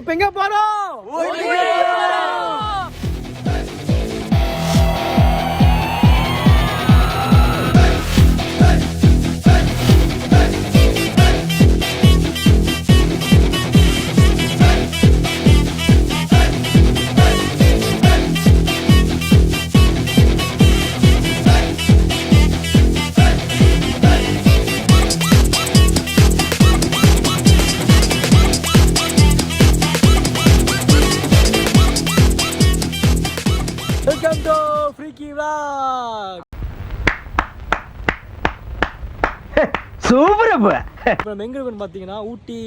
இப்ப எங்க போறோம்? Welcome to Freaky Vlog. Super அப்ப. இப்போ எங்க இருக்குன்னு பாத்தீங்கன்னா ஊட்டி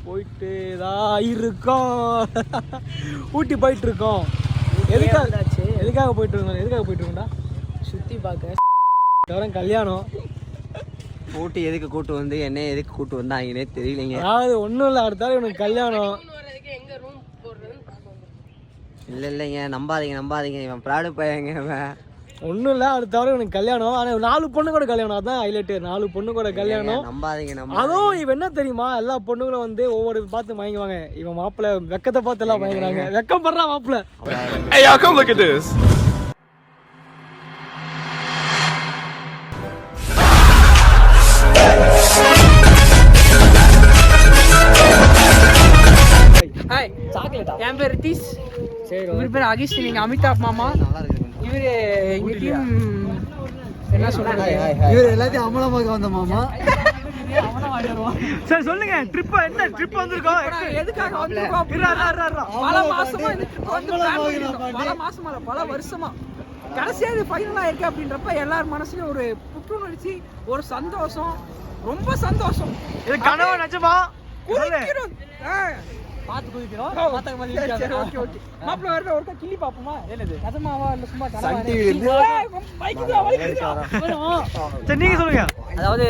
போயிட்டு தான் இருக்கோம். ஊட்டி போயிட்டு இருக்கோம். எதுக்காக போயிட்டு இருக்கோம்டா? சுத்தி பார்க்க. தவிர கல்யாணம். ஊட்டி எதுக்கு கூட்டு வந்து என்ன எதுக்கு கூட்டு வந்தாங்கன்னே தெரியலைங்க. அதாவது ஒன்றும் இல்லை, அடுத்தாலும் இவனுக்கு கல்யாணம். இல்லைங்க, நம்பாதீங்க, இவன் ப்ராடு பையங்க இவன். ஒன்றும் இல்லை, அடுத்தாலும் இவனுக்கு கல்யாணம். ஆனால் 4 பொண்ணு கூட கல்யாணம், அதான் ஹைலைட்டு. 4 பொண்ணு கூட கல்யாணம். நம்பாதீங்க. அதுவும் இவன் என்ன தெரியுமா, எல்லா பொண்ணுங்களும் வந்து ஒவ்வொரு பார்த்து மயங்குவாங்க. இவன் மாப்பிள்ள வெக்கத்தை பார்த்து எல்லாம் மயங்குறாங்க. வெக்கம் பண்றான் மாப்பிள்ள. Hey y'all, come look at this. Hi, சாக்லேட்டா? என் பேர் ரித்தீஷ். சரி, இவர் பேர் அகிஷ். நீங்க அமிதாப் மாமா. இவரு எங்க டீம் என்ன சொல்றாங்க? இவர் எல்லாத்தையும் அமலமாக வந்த மாமா. சரி சொல்லுங்க, ட்ரிப் என்ன ட்ரிப் வந்திருக்கோம்? எதுக்காக வந்திருக்கோம்? பல மாசமா இந்த ட்ரிப் வந்து பிளான் பண்ணிருக்கோம். பல மாசமா இல்ல, பல வருஷமா. கடைசியா இது ஃபைனலா இருக்கு அப்படின்றப்ப எல்லார் மனசுலயும் ஒரு புத்துணர்ச்சி, ஒரு சந்தோஷம், ரொம்ப சந்தோஷம். இது கனவு நிஜமா? குதிக்கிறோம். பாத்து குதிக்கிறோம். பாத்தக மாதிரி இருக்கு. சரி, ஓகே ஓகே. மாப்ள வரத ஒருக்க கிள்ளி பாப்போமா? என்னது? நிஜமாவா இல்ல சும்மா கனவா? பைக்குல வலிக்குது. சரி நீங்க சொல்லுங்க. அதாவது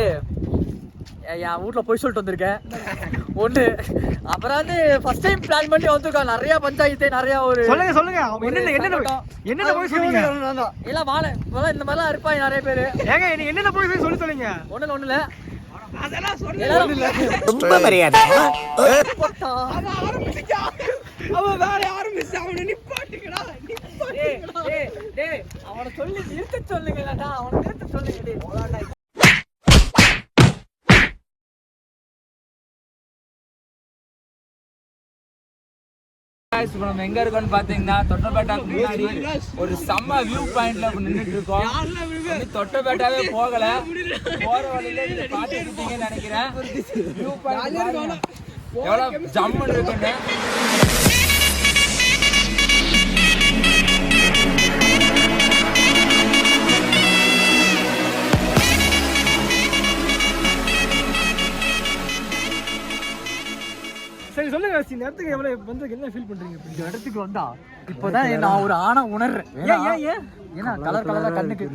என் வீட்ல போய் சொல்லிட்டு வந்திருக்கேன் ஒண்ணு. அப்புறம் வந்து ஃபர்ஸ்ட் டைம் பிளான் பண்ணி வந்திருக்கோம். நிறைய பஞ்சாயத்து, நிறைய ஒரு சொல்லுங்க என்னென்ன போய் சொல்லுங்க. எல்லாம் வாழ இந்த மாதிரிலாம் இருப்பாங்க நிறைய பேரு. ஏங்க நீங்க என்னென்ன போய் சொல்லி சொல்லுங்க. ஒண்ணுல அதெல்லாம் சொல்ல ரொம்ப மரியாதை. அவன் வேற யாரும் மிஸ் அவனை நிப்பாட்டுக்கடா. டேய் அவனை சொல்லி நிறுத்த சொல்லுங்கடா. அவனை நிறுத்த சொல்லுங்க. டேய் போடாடா. இப்போ நம்ம எங்க இருக்கோம்னு பாத்தீங்கன்னா தொட்டபேட்டாக்கு முன்னாடி ஒரு செம்ம வியூ பாயிண்ட்ல நின்றுட்டு இருக்கோம். தொட்டபேட்டாவே போகல, போற வழியில நீங்க பாத்துக்கிட்டீங்கன்னு நினைக்கிறேன். வியூ பாயிண்ட் எவ்வளவு ஜம்முன்னு இருக்குன்னு. சரி சொல்லுங்க, இந்த இடத்துக்கு எவ்வளவு வந்து என்ன ஃபீல் பண்றீங்க? இந்த இடத்துக்கு வந்தா இப்போதான் நான் ஒரு ஆணை உணர்றேன். ஏன்னா கலர் கலரா கண்ணுக்கு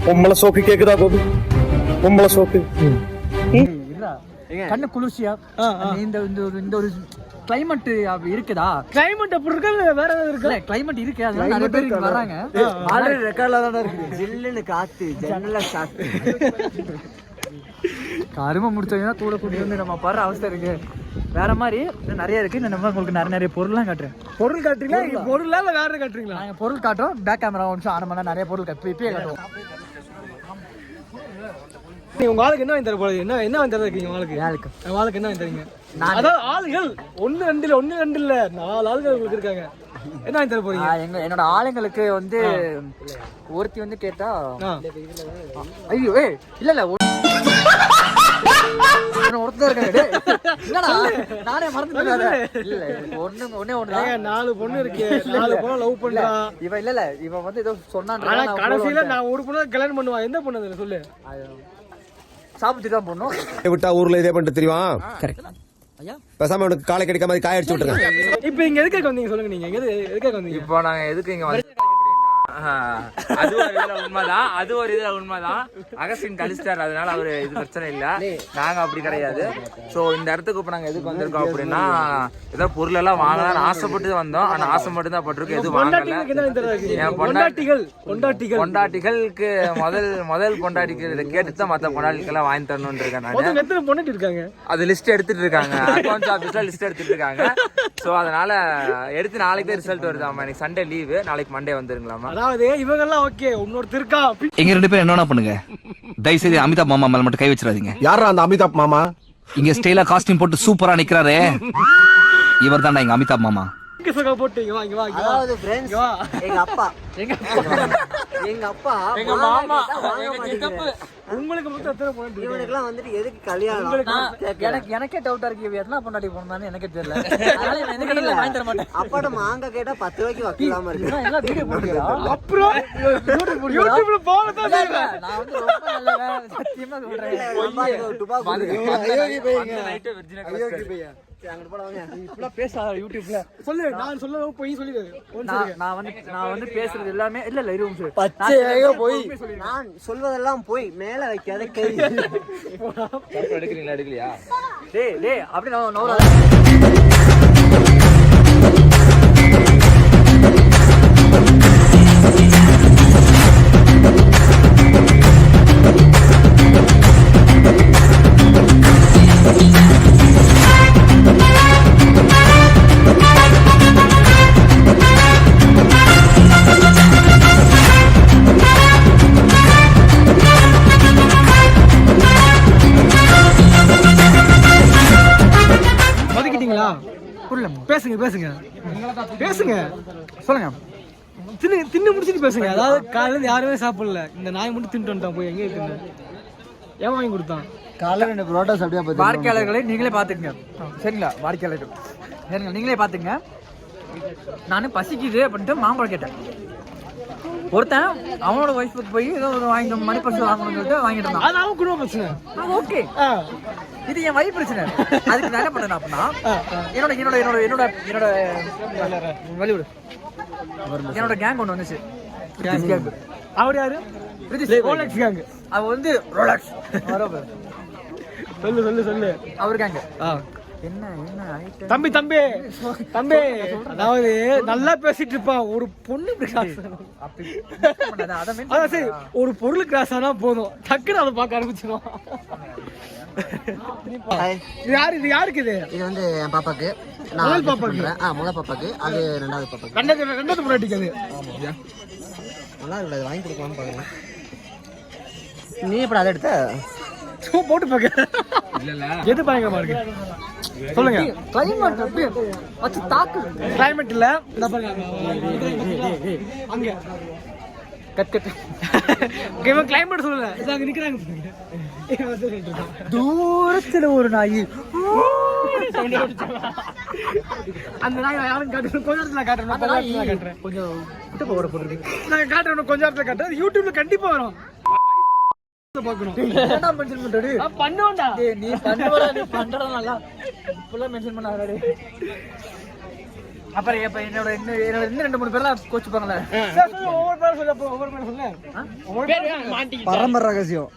பொம்பளை சோக்கு கேக்குதா கோபி? பொம்பளை சோக்கு கண்ணு குளிர்ச்சியா. இந்த ஒரு கிளைமேட் அப்படி இருக்குதா? கிளைமேட் அப்படி இருக்கா இல்ல வேற ஏதாவது இருக்கா? கிளைமேட் இருக்கு, அதனால நிறைய பேர் இங்க வராங்க. ஆல்ரெடி ரெக்கார்ட்ல தான் இருக்கு. ஜில்லுன்னு காத்து, ஜன்னல காத்து. கரும முடிச்சவங்க தூளை கூட்டி வந்து நம்ம படுற அவஸ்தை இருக்கு. வேற மாதிரி நிறைய இருக்கு. நம்ம உங்களுக்கு நிறைய பொருள்லாம் காட்டுறேன். பொருள் காட்டுறீங்களா? பொருளா இல்ல வேற காட்டுறீங்களா? நாங்க பொருள் காட்டுறோம். பேக் கேமரா ஒன்று ஆன் பண்ணா நிறைய பொருள் இப்பயே காட்டுவோம். உங்க ஆளுக்கு என்ன வாங்கி தர போறது? என்ன வாங்கி தர இருக்கீங்க உங்களுக்கு? ஆளுக்கு என்ன வாங்கி தரீங்க? அதாவது ஆளுகள் 1 2 இல்ல 4 ஆளுகள் உங்களுக்கு இருக்காங்க. என்ன வாங்கி தர போறீங்க? என்னோட ஆளுங்களுக்கு வந்து ஒருத்தி வந்து கேட்டா, ஐயோ இல்ல ஒருத்தர் இருக்காங்க. நானே மறந்துட்டேன். இல்ல ஒண்ணே 4 பொண்ணு இருக்கு. 4 பொண்ணு லவ் பண்றா. இவ இல்ல இவ வந்து ஏதோ சொன்னான். ஆனா கடைசியில நான் ஒரு பொண்ணு கல்யாணம் பண்ணுவான். எந்த பொண்ணு அதுல சொல்லு? சாப்பிட்டு தான் போடணும். விட்டா ஊர்ல இதே பண்ணிட்டு தெரியுமா? ஐயா பேசாம உனக்கு காலை கிடைக்க மாதிரி காய அடிச்சு விட்டுருங்க. இப்ப இங்க எதுக்காக வந்தீங்க சொல்லுங்க. நீங்க எதுக்காக வந்தீங்க? இப்போ நாங்க எதுக்கு இங்க வந்து அப்படின்னா அது ஒரு இதுல உண்மைதான், அது ஒரு இதுல உண்மைதான். அகஸ்டின் கழிச்சிட்டாரு, அதனால அவரு இது பிரச்சனை இல்ல. நாங்க அப்படி கிடையாது. சோ இந்த இடத்துக்கு இப்ப நாங்க எதுக்கு வந்திருக்கோம் அப்படின்னா, ஏதோ பொருள் எல்லாம் வாங்கலாம்னு ஆசைப்பட்டு வந்தோம். ஆனா ஆசை மட்டும் தான் பட்டிருக்கு, எதுவும் வாங்கல. பொண்டாட்டிகளுக்கு முதல் பொண்டாட்டிக்கு கேட்டு தான் மத்த பொண்டாட்டிக்கெல்லாம் வாங்கி தரணும்னு இருக்கேன் நானு. அது லிஸ்ட் எடுத்துட்டு இருக்காங்க, அக்கௌண்ட்ஸ் ஆபீஸ்ல லிஸ்ட் எடுத்துட்டு இருக்காங்க. சோ அதனால எடுத்து நாளைக்கு தான் ரிசல்ட் வருதாமா. இன்னைக்கு சண்டே லீவு, நாளைக்கு மண்டே வந்துருங்களாமா. அதாவது இவங்க எல்லாம் ஓகே, இன்னொரு இருக்கா. எங்க 2 பேரும் என்ன பண்ணுங்க, தயவு செய்து அமிதாப் மாமா மேல மட்டும் கை வச்சிடாதீங்க. யாரா அந்த அமிதாப் மாமா? இங்க ஸ்டைலா காஸ்டியூம் போட்டு சூப்பரா நிக்கிறாரே, இவர் தான்டா எங்க அமிதாப் மாமா. போட்டு இங்க வா, இங்க வா, இங்க வா. அதாவது ஃப்ரெண்ட்ஸ், எங்க அப்பா எங்க மாமா, எங்க சித்தப்பு. உங்களுக்கு மட்டும் எத்தனை point இருக்கு? இவனுக்குலாம் வந்துட்டு எதுக்கு கல்யாணம்? எனக்கே டவுட்டா இருக்கு, எத்தனை பொண்டாட்டி போனான்னு எனக்கே தெரியல. அதனால நான் எந்த கடையில வாங்கி தர மாட்டேன். அப்பாட்ட மாங்க கேட்டா 10 ரூபாய்க்கு வைக்கலாம இருக்கு. எல்லாம் வீடியோ போடுறியா? அப்புறம் யூடியூப்ல போகத்தான் செய்வேன். நான் வந்து ரொம்ப நல்லவன், சத்தியமா சொல்றேன். சொல்லு, நான் சொல்ல போய் சொல்லி நான் வந்து பேசுறது எல்லாமே இல்ல இரு பச்சையாக போய் நான் சொல்வதெல்லாம் போய் மேல வைக்காத கை. எடுக்கிறீங்களா எடுக்கலையா? டேய் அப்படி நான் பேசுங்க பேசுங்க பேசுங்க, சொல்லுங்க. தின்னு முடிச்சுட்டு பேசுங்க. அதாவது காலையில யாருமே சாப்பிடல, இந்த நாய் மட்டும் தின்ட்டு வந்துட்டான். போய் எங்க இருக்குன்னு ஏன் வாங்கி கொடுத்தான்? காலைல 2 புரோட்டா சாப்பிட்டியா? வாடிக்கையாளர்களை நீங்களே பாத்துக்கங்க, சரிங்களா? வாடிக்கையாளர்கள் சரிங்களா, நீங்களே பாத்துங்க. நானும் பசிக்குது அப்படின்ட்டு மாம்பழம் கேட்டேன். ஒருத்தன் அவனோட ஒய்ஃபுக்கு போய் ஏதோ ஒரு வாங்கி மணி பர்ஸ் வாங்கணும்னு சொல்லிட்டு வாங்கிட்டு இருந்தான். அது அவன் குடும்ப பிரச்சனை. ஓகே, இது என் வைஃப் பிரச்சனை. அதுக்கு நான் என்ன பண்ணேன் அப்படின்னா, என்னோட என்னோட என்னோட என்னோட என்னோட வெளியூர் என்னோட கேங் ஒன்று வந்துச்சு. அவர் யாரு? Rolex gang. அவ வந்து ரோலக்ஸ் சொல்லு சொல்லு சொல்லு. அவர் கேங். என்ன என்ன ஐட்டம்? தம்பி தம்பி தம்பி, அதாவது நல்லா பேசிட்டு இருப்பான். ஒரு பொண்ணு கிராஸ், அதான் சரி, ஒரு பொருள் கிராஸ் ஆனா போதும், டக்குன்னு அதை பார்க்க ஆரம்பிச்சிடும். இது யாருக்கு? இது வந்து என் பாப்பாக்கு. முதல் பாப்பாக்கு. முதல் பாப்பாக்கு. அது ரெண்டாவது பாப்பாக்கு. ரெண்டாவது முன்னாடிக்கு. அது நல்லா இருக்குல்ல, அது வாங்கி கொடுக்கலாம்னு பாக்குறேன். நீ எப்படி அதை எடுத்த? போட்டு பாக்க எது பயங்கரமா இருக்கு சொல்லுங்க. கிளைமேட் அப்படியே வச்சு தாக்கு. கிளைமேட் இல்ல, இந்த பாருங்க அங்க கட் இவன் கிளைமேட் சொல்லல, இதாங்க நிக்கிறாங்க. தூரத்துல ஒரு நாய், அந்த நாய் யாரும் காட்டுறேன், கொஞ்ச நேரத்துல காட்டுறேன். கொஞ்சம் விட்டு போகிற போட்டு நான் காட்டுறேன், கொஞ்ச நேரத்துல காட்டுறேன். யூடியூப்ல கண்டிப்பா வரும். பண்ணுவோம்டா, நீ பண்ணுவா, நீ பண்றதா நல்லா ஃபுல்லா மென்ஷன் பண்ணாதே. அப்புறம் இப்ப என்னோட இன்னும் 2-3 பேர்லாம் கோச்சுப்பாங்களே. ஒவ்வொரு பேரும் சொல்ல, ஒவ்வொரு பேரும் சொல்ல. பரம்பரை ரகசியம்,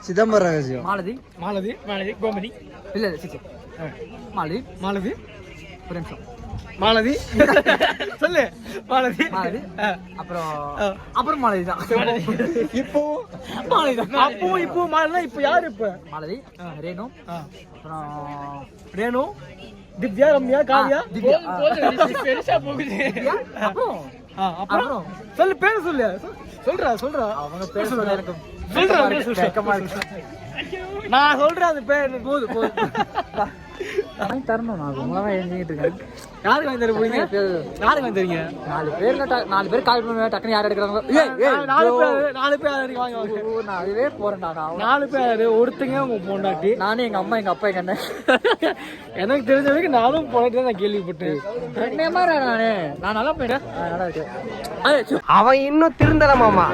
சிதம்பர ரகசியம். மாலதி மாலதி மாலதி கோமதி இல்ல சிச்சி மாலதி மாலதி ஒரு நிமிஷம். மாலதி சொல்லு. மாலதி மாலதி அப்புறம் மாலதி தான். இப்போ மாலதி தான். அப்போ இப்போ மாலதி. இப்போ யாரு? இப்போ மாலதி, ரேணு, அப்புறம் ரேணு, திவ்யா, ரம்யா, காவியா, திவ்யா. பெருசா போகுது. அப்புறம் சொல்லு, பேர் சொல்லு. சொல்றா அவங்க பேர் சொல்ல எனக்கு நான் சொல்றேன் அந்த பேர். போதும் தரணும். நான் ரொம்ப எழுதிட்டு இருக்கேன். யாருக்கு வாங்கி தர போறீங்க? யாருக்கு வாங்கி தரீங்க? 4 பேர் கால் பண்ணுவேன், டக்குனு யார் எடுக்கிறாங்களோ. 4 பேர் வாங்க. நான் அதுவே போறேன். 4 பேர், ஒருத்தங்க உங்க பொண்டாட்டி, நானும் எங்க அம்மா, எங்க அப்பா, எங்க அண்ணன். எனக்கு தெரிஞ்ச வரைக்கும் நானும் பொண்டாட்டி நான் கேள்விப்பட்டேன். நான் நல்லா போயிட்டேன். நல்லா இருக்கு. அவன் இன்னும் திருந்தல மாமா.